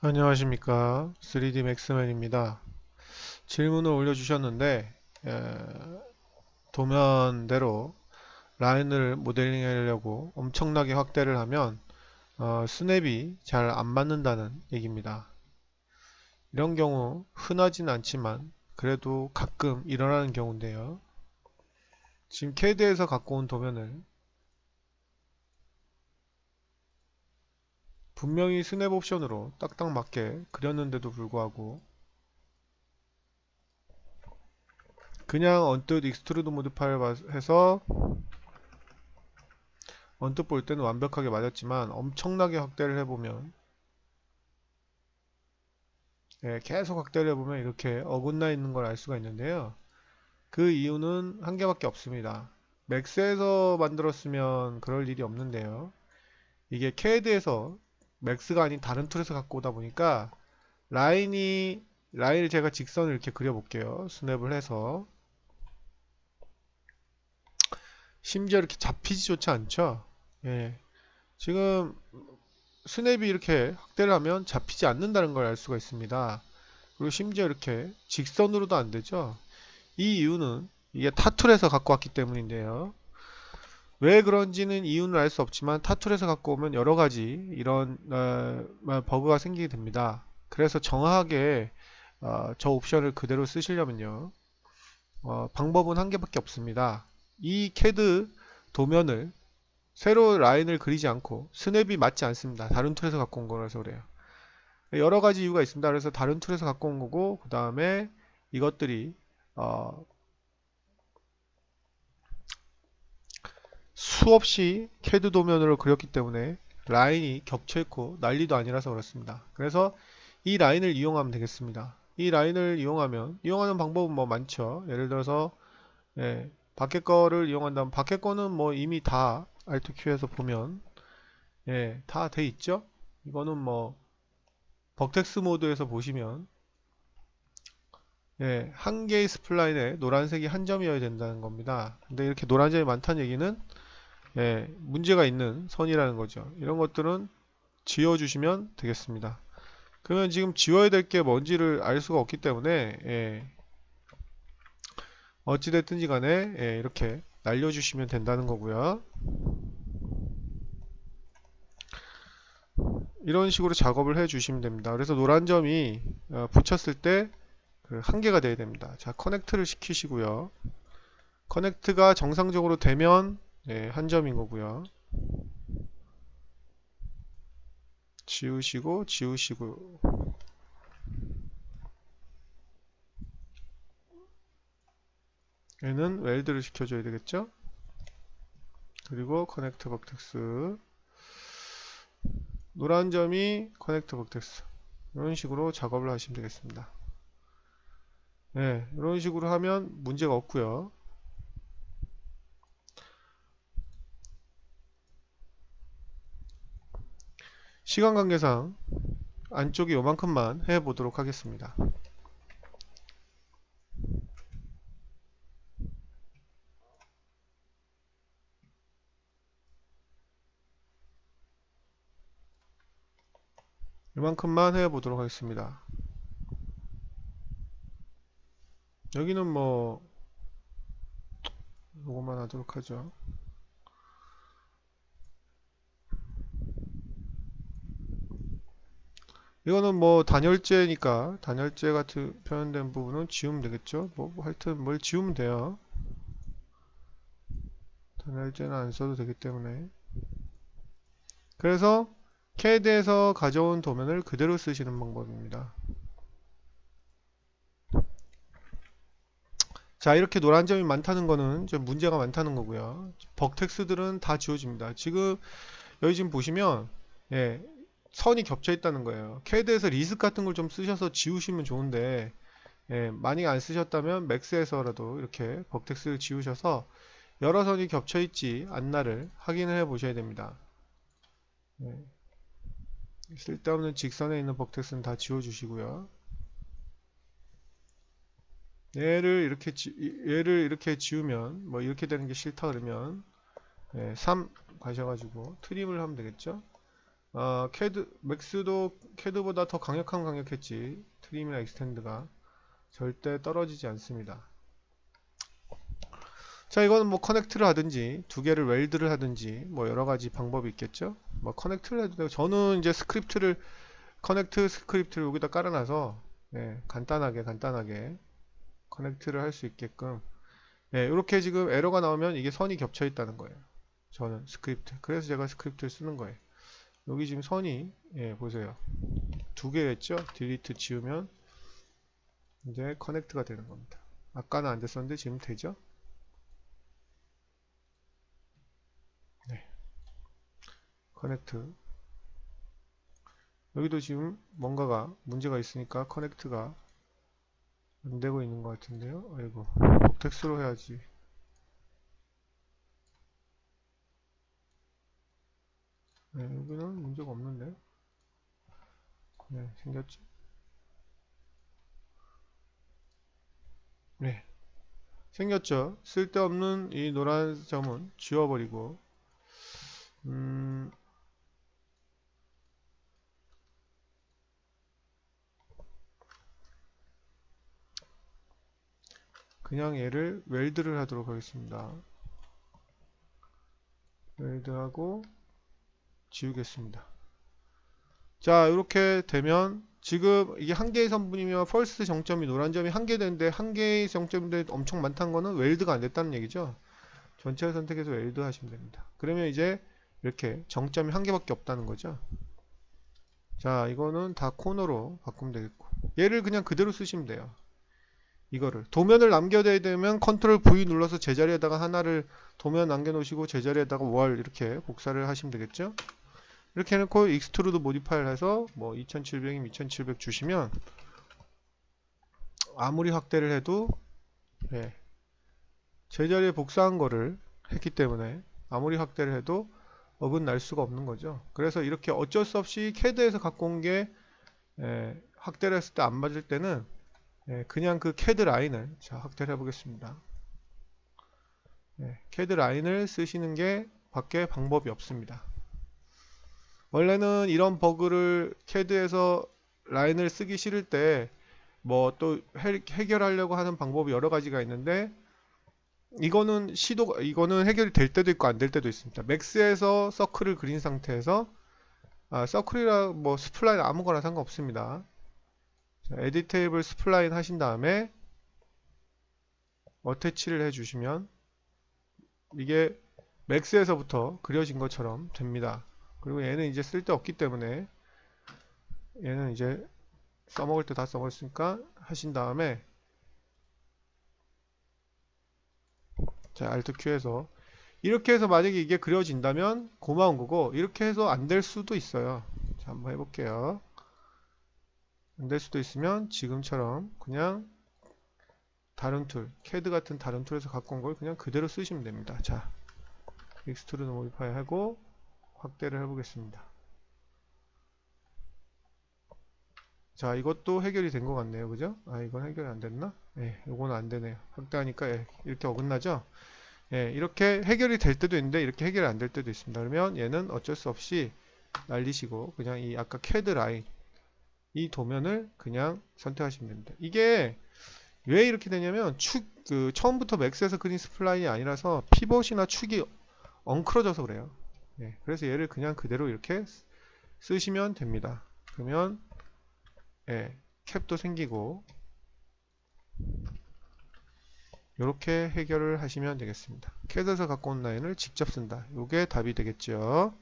안녕하십니까. 3D 맥스맨입니다. 질문을 올려주셨는데, 도면대로 라인을 모델링 하려고 엄청나게 확대를 하면 스냅이 잘 안 맞는다는 얘기입니다. 이런 경우 흔하진 않지만 그래도 가끔 일어나는 경우인데요. 지금 CAD에서 갖고 온 도면을 분명히 스냅 옵션으로 딱딱 맞게 그렸는데도 불구하고 그냥 언뜻 익스트루드 모드 파일 해서 언뜻 볼 때는 완벽하게 맞았지만 엄청나게 확대를 해보면 계속 확대를 해보면 이렇게 어긋나 있는 걸 알 수가 있는데요. 그 이유는 한 개밖에 없습니다. 맥스에서 만들었으면 그럴 일이 없는데요. 이게 CAD에서 맥스가 아닌 다른 툴에서 갖고 오다 보니까 라인을 제가 직선을 이렇게 그려볼게요. 스냅을 해서 심지어 이렇게 잡히지조차 않죠. 예, 지금 스냅이 이렇게 확대를 하면 잡히지 않는다는 걸 알 수가 있습니다. 그리고 심지어 이렇게 직선으로도 안 되죠. 이 이유는 이게 타툴에서 갖고 왔기 때문인데요. 왜 그런지는 이유는 알 수 없지만 타툴에서 갖고 오면 여러 가지 이런 버그가 생기게 됩니다. 그래서 정확하게 저 옵션을 그대로 쓰시려면요. 방법은 한 개밖에 없습니다. 이 캐드 도면을 새로 라인을 그리지 않고 스냅이 맞지 않습니다. 다른 툴에서 갖고 온 거라서 그래요. 여러 가지 이유가 있습니다. 그래서 다른 툴에서 갖고 온 거고, 그 다음에 이것들이 어, 수없이 캐드 도면으로 그렸기 때문에 라인이 겹쳐있고 난리도 아니라서 그렇습니다. 그래서 이 라인을 이용하면 되겠습니다. 이 라인을 이용하는 방법은 뭐 많죠. 예를 들어서 밖에 거를 이용한다면 밖에 거는 뭐 이미 다 Alt Q에서 보면 다 돼 있죠. 이거는 뭐 버텍스 모드에서 보시면 한 개의 스플라인에 노란색이 한 점이어야 된다는 겁니다. 근데 이렇게 노란 점이 많다는 얘기는 문제가 있는 선이라는 거죠. 이런 것들은 지워주시면 되겠습니다. 그러면 지금 지워야 될 게 뭔지를 알 수가 없기 때문에 어찌됐든지 간에 이렇게 날려주시면 된다는 거고요. 이런 식으로 작업을 해주시면 됩니다. 그래서 노란 점이 붙였을 때 그 한 개가 돼야 됩니다. 자, 커넥트를 시키시고요. 커넥트가 정상적으로 되면 한 점인 거고요. 지우시고 지우시고 얘는 웰드를 시켜줘야 되겠죠. 그리고 커넥트 버텍스 노란 점이 커넥트 버텍스 이런 식으로 작업을 하시면 되겠습니다. 이런 식으로 하면 문제가 없고요. 시간 관계상 안쪽이 요만큼만 해보도록 하겠습니다. 요만큼만 해보도록 하겠습니다. 여기는 뭐 요것만 하도록 하죠. 이거는 뭐 단열재니까 단열재 같은 표현된 부분은 지우면 되겠죠. 뭐 하여튼 뭘 지우면 돼요. 단열재는 안 써도 되기 때문에. 그래서 CAD에서 가져온 도면을 그대로 쓰시는 방법입니다. 자, 이렇게 노란 점이 많다는 거는 좀 문제가 많다는 거고요. 버텍스들은 다 지워집니다. 여기 지금 보시면 예, 선이 겹쳐 있다는 거예요. CAD에서 리스크 같은 걸 좀 쓰셔서 지우시면 좋은데 많이 안 쓰셨다면 맥스에서라도 이렇게 버텍스를 지우셔서 여러 선이 겹쳐 있지 않나를 확인을 해 보셔야 됩니다. 쓸데없는 직선에 있는 버텍스는 다 지워주시고요. 얘를 이렇게 지우면 뭐 이렇게 되는 게 싫다 그러면 3 가셔가지고 트림을 하면 되겠죠. 맥스도 캐드보다 더 강력했지. 트림이나 익스텐드가 절대 떨어지지 않습니다. 자, 이거는 뭐 커넥트를 하든지 두 개를 웰드를 하든지 뭐 여러 가지 방법이 있겠죠. 뭐 커넥트를 해도 되고, 저는 이제 커넥트 스크립트를 여기다 깔아놔서 간단하게 커넥트를 할 수 있게끔, 이렇게 지금 에러가 나오면 이게 선이 겹쳐 있다는 거예요. 저는 스크립트. 그래서 제가 스크립트를 쓰는 거예요. 여기 지금 선이, 보세요. 두 개겠죠? 딜리트 지우면 이제 커넥트가 되는 겁니다. 아까는 안 됐었는데 지금 되죠? 네. 커넥트. 여기도 지금 뭔가가 문제가 있으니까 커넥트가 안 되고 있는 것 같은데요. 아이고, 복텍스로 해야지. 여기는 문제가 없는데. 생겼죠? 네, 생겼죠? 쓸데없는 이 노란 점은 지워버리고, 음, 그냥 얘를 웰드를 하도록 하겠습니다. 웰드하고 지우겠습니다. 자, 이렇게 되면 지금 이게 한 개의 선분이면 펄스 정점이 노란 점이 한 개 되는데, 한 개의 정점인데 엄청 많다는 거는 웰드가 안 됐다는 얘기죠. 전체를 선택해서 웰드 하시면 됩니다. 그러면 이제 이렇게 정점이 한 개밖에 없다는 거죠. 자, 이거는 다 코너로 바꾸면 되겠고, 얘를 그냥 그대로 쓰시면 돼요. 이거를 도면을 남겨야 되면 컨트롤 V 눌러서 제자리에다가 하나를 도면 남겨놓으시고 제자리에다가 월 이렇게 복사를 하시면 되겠죠. 이렇게 해놓고 익스트루드 모디파이를 해서 뭐 2700이면 2700 주시면, 아무리 확대를 해도 제자리에 복사한 거를 했기 때문에 아무리 확대를 해도 어긋날 수가 없는 거죠. 그래서 이렇게 어쩔 수 없이 캐드에서 갖고 온 게 확대를 했을 때 안 맞을 때는 그냥 그 캐드 라인을, 자, 확대를 해보겠습니다. 캐드 라인을 쓰시는 게 밖에 방법이 없습니다. 원래는 이런 버그를 캐드에서 라인을 쓰기 싫을 때 뭐 또 해결하려고 하는 방법이 여러 가지가 있는데, 이거는 해결이 될 때도 있고 안 될 때도 있습니다. 맥스에서 서클을 그린 상태에서, 서클이라 뭐 스플라인 아무거나 상관없습니다. 에디트 테이블 스플라인 하신 다음에 어태치를 해주시면 이게 맥스에서부터 그려진 것처럼 됩니다. 그리고 얘는 이제 쓸데없기 때문에 얘는 이제 써먹을 때 다 써먹었으니까 하신 다음에, 자, Alt Q에서 이렇게 해서 만약에 이게 그려진다면 고마운 거고, 이렇게 해서 안 될 수도 있어요. 자, 한번 해볼게요. 안 될 수도 있으면 지금처럼 그냥 다른 툴, CAD 같은 다른 툴에서 갖고 온 걸 그냥 그대로 쓰시면 됩니다. 자, 익스트루드 모디파이 하고 확대를 해보겠습니다. 자, 이것도 해결이 된 것 같네요. 그죠? 이건 해결이 안 됐나? 이건 안 되네요. 확대하니까 이렇게 어긋나죠? 이렇게 해결이 될 때도 있는데 이렇게 해결이 안 될 때도 있습니다. 그러면 얘는 어쩔 수 없이 날리시고 그냥 이 아까 캐드 라인 이 도면을 그냥 선택하시면 됩니다. 이게 왜 이렇게 되냐면 처음부터 맥스에서 그린 스플라인이 아니라서 피벗이나 축이 엉클어져서 그래요. 그래서 얘를 그냥 그대로 이렇게 쓰시면 됩니다. 그러면 캡도 생기고 이렇게 해결을 하시면 되겠습니다. 캐드에서 갖고 온 라인을 직접 쓴다. 이게 답이 되겠죠.